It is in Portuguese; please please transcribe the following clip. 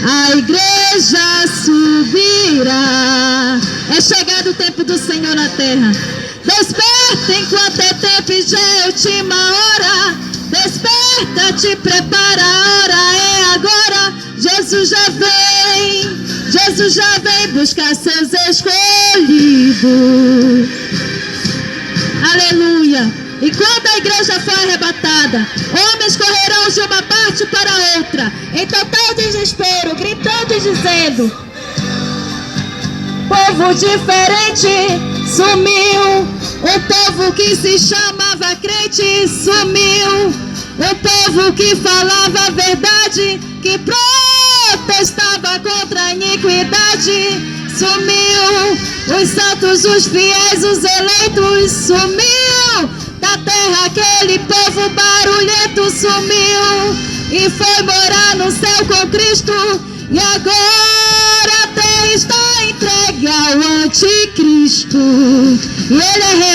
a igreja subirá. É chegado o tempo do Senhor na terra. Desperta enquanto é tempo e já é última hora. Desperta, te prepara, a hora é agora. Jesus já vem buscar seus escolhidos. Aleluia. E quando a igreja for arrebatada, homens correrão de uma parte para outra, em total desespero, gritando e dizendo: povo diferente sumiu. O povo que se chamava crente sumiu. O povo que falava a verdade, que protestava contra a iniquidade, sumiu. Os santos, os fiéis, os eleitos, sumiu. Da terra aquele povo barulhento sumiu e foi morar no céu com Cristo. E agora a terra está entregue ao anticristo. E ele é real.